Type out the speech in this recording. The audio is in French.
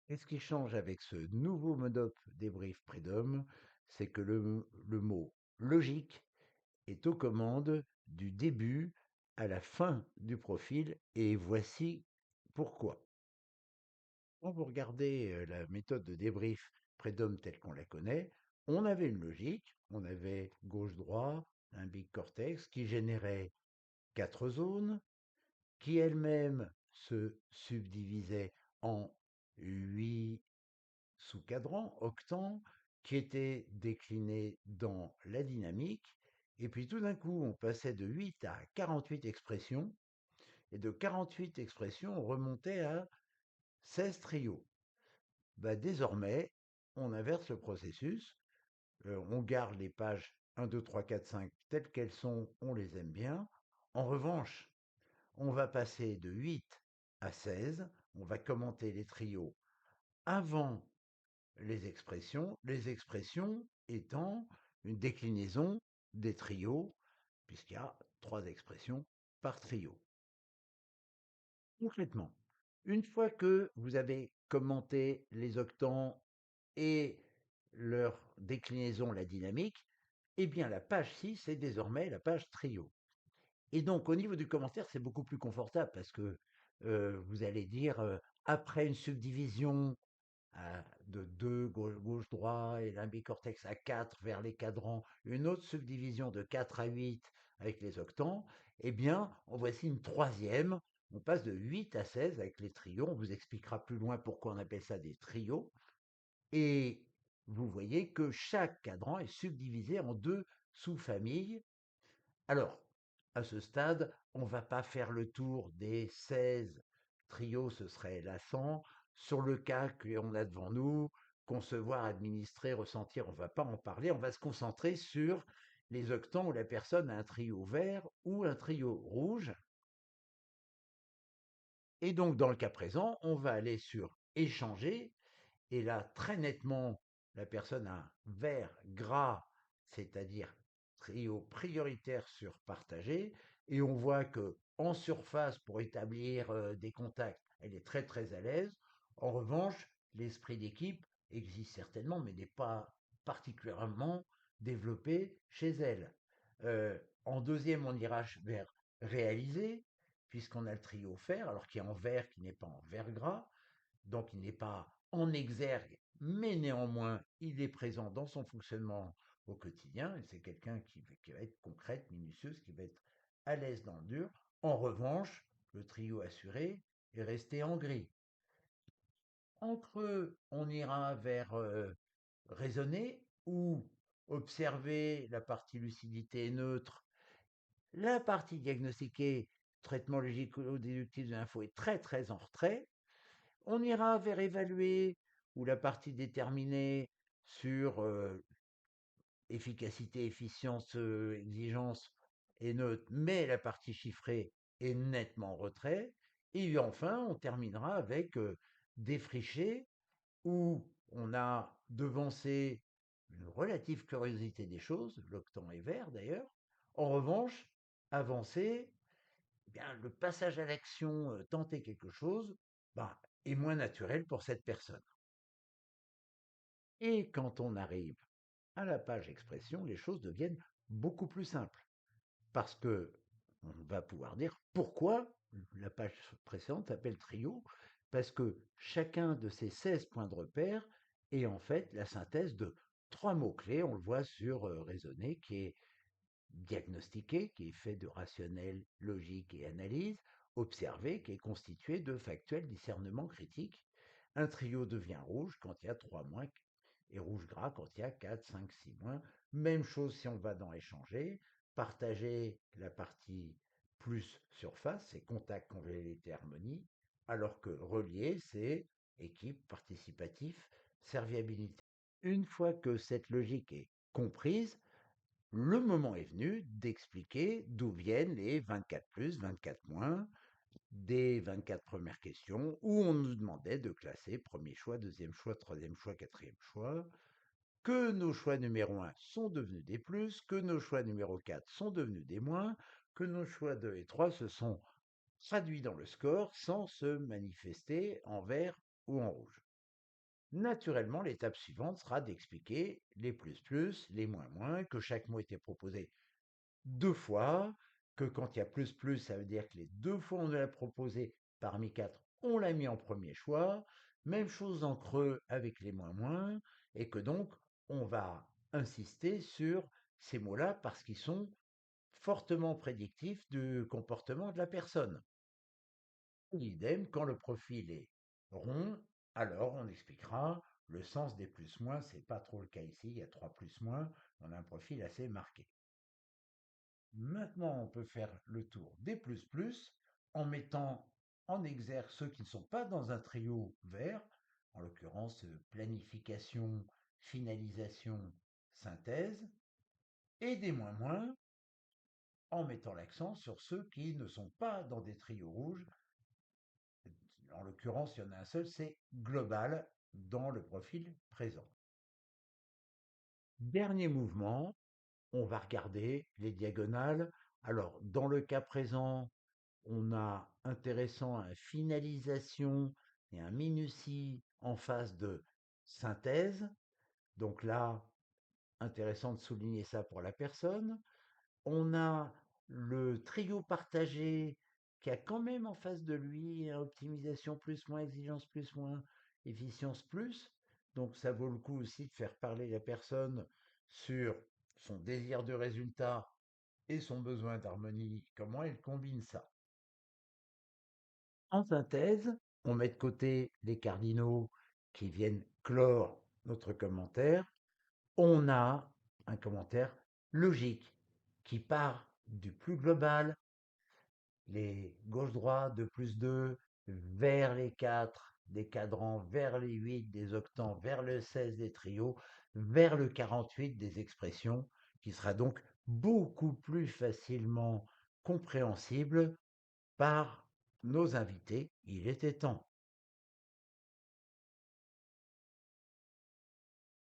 Et ce qui change avec ce nouveau mode débrief Predom, c'est que le mot logique est aux commandes du début à la fin du profil, et voici pourquoi. Quand vous regardez la méthode de débrief Predom telle qu'on la connaît, on avait une logique, on avait gauche-droite, un big cortex qui générait 4 zones, qui elles-mêmes se subdivisaient en 8 sous-cadrans, octans, qui étaient déclinés dans la dynamique. Et puis tout d'un coup, on passait de 8 à 48 expressions, et de 48 expressions, on remontait à 16 trios. Bah, désormais, on inverse le processus, on garde les pages 1, 2, 3, 4, 5 telles qu'elles sont, on les aime bien. En revanche, on va passer de 8 à 16, on va commenter les trios avant les expressions étant une déclinaison des trios, puisqu'il y a 3 expressions par trio. Concrètement, une fois que vous avez commenté les octants et leur déclinaison, la dynamique, eh bien la page 6 est désormais la page trio. Et donc au niveau du commentaire, c'est beaucoup plus confortable parce que vous allez dire, après une subdivision de 2 gauche-droit et l'imbicortex à 4 vers les cadrans, une autre subdivision de 4 à 8 avec les octants, eh bien, en voici une troisième. On passe de 8 à 16 avec les trios. On vous expliquera plus loin pourquoi on appelle ça des trios. Et vous voyez que chaque cadran est subdivisé en 2 sous-familles. Alors, à ce stade, on ne va pas faire le tour des 16 trios, ce serait lassant. Sur le cas qu'on a devant nous, concevoir, administrer, ressentir, on ne va pas en parler. On va se concentrer sur les octants où la personne a un trio vert ou un trio rouge. Et donc, dans le cas présent, on va aller sur échanger. Et là, très nettement, la personne a un vert gras, c'est-à-dire trio prioritaire sur partagé. Et on voit que en surface, pour établir des contacts, elle est très très à l'aise. En revanche, l'esprit d'équipe existe certainement, mais n'est pas particulièrement développé chez elle. En deuxième, on ira vers réaliser, puisqu'on a le trio fer, alors qu'il est en vert qui n'est pas en vert gras, donc il n'est pas en exergue, mais néanmoins, il est présent dans son fonctionnement au quotidien, et c'est quelqu'un qui va être concrète, minutieuse, qui va être à l'aise dans le dur. En revanche, le trio assuré est resté en gris. Entre eux, on ira vers raisonner ou observer la partie lucidité neutre. La partie diagnostiquée, traitement logico-déductif de l'info est très très en retrait. On ira vers évaluer ou la partie déterminée sur efficacité, efficience, exigence est neutre, mais la partie chiffrée est nettement en retrait. Et enfin, on terminera avec défricher, où on a devancé une relative curiosité des choses, l'octant est vert d'ailleurs. En revanche, avancé, eh bien, le passage à l'action, tenter quelque chose, ben, est moins naturel pour cette personne. Et quand on arrive à la page expression, les choses deviennent beaucoup plus simples. Parce que on va pouvoir dire pourquoi la page précédente s'appelle trio, parce que chacun de ces 16 points de repère est en fait la synthèse de 3 mots-clés. On le voit sur raisonner, qui est diagnostiqué, qui est fait de rationnel, logique et analyse, observé, qui est constitué de factuel, discernement, critique. Un trio devient rouge quand il y a 3 moins et rouge gras quand il y a 4, 5, 6 moins. Même chose si on va dans échanger, partager la partie plus surface, c'est contact, convivialité, harmonie, alors que relier, c'est équipe, participatif, serviabilité. Une fois que cette logique est comprise, le moment est venu d'expliquer d'où viennent les 24 plus, 24 moins, des 24 premières questions, où on nous demandait de classer premier choix, deuxième choix, troisième choix, quatrième choix, que nos choix numéro 1 sont devenus des plus, que nos choix numéro 4 sont devenus des moins, que nos choix 2 et 3 se sont traduits dans le score sans se manifester en vert ou en rouge. Naturellement, l'étape suivante sera d'expliquer les plus, les moins, que chaque mot était proposé 2 fois, que quand il y a plus, ça veut dire que les 2 fois on l'a proposé parmi 4, on l'a mis en premier choix. Même chose en creux avec les moins, et que donc on va insister sur ces mots-là parce qu'ils sont fortement prédictifs du comportement de la personne. Idem, quand le profil est rond, alors on expliquera le sens des plus-moins. C'est pas trop le cas ici, il y a 3 plus-moins, on a un profil assez marqué. Maintenant, on peut faire le tour des plus en mettant en exergue ceux qui ne sont pas dans un trio vert, en l'occurrence planification, finalisation, synthèse, et des moins en mettant l'accent sur ceux qui ne sont pas dans des trios rouges. En l'occurrence, il y en a un seul, c'est global dans le profil présent. Dernier mouvement, on va regarder les diagonales. Alors, dans le cas présent, on a intéressant un finalisation et un minutie en phase de synthèse. Donc là, intéressant de souligner ça pour la personne. On a le trio partagé qui a quand même en face de lui optimisation plus, moins, exigence plus, moins, efficience plus. Donc ça vaut le coup aussi de faire parler la personne sur son désir de résultat et son besoin d'harmonie, comment elle combine ça. En synthèse, on met de côté les cardinaux qui viennent clore notre commentaire. On a un commentaire logique qui part du plus global, les gauche-droite de plus 2 vers les 4 des cadrans, vers les 8 des octants, vers le 16 des trios, vers le 48 des expressions, qui sera donc beaucoup plus facilement compréhensible par nos invités. Il était temps.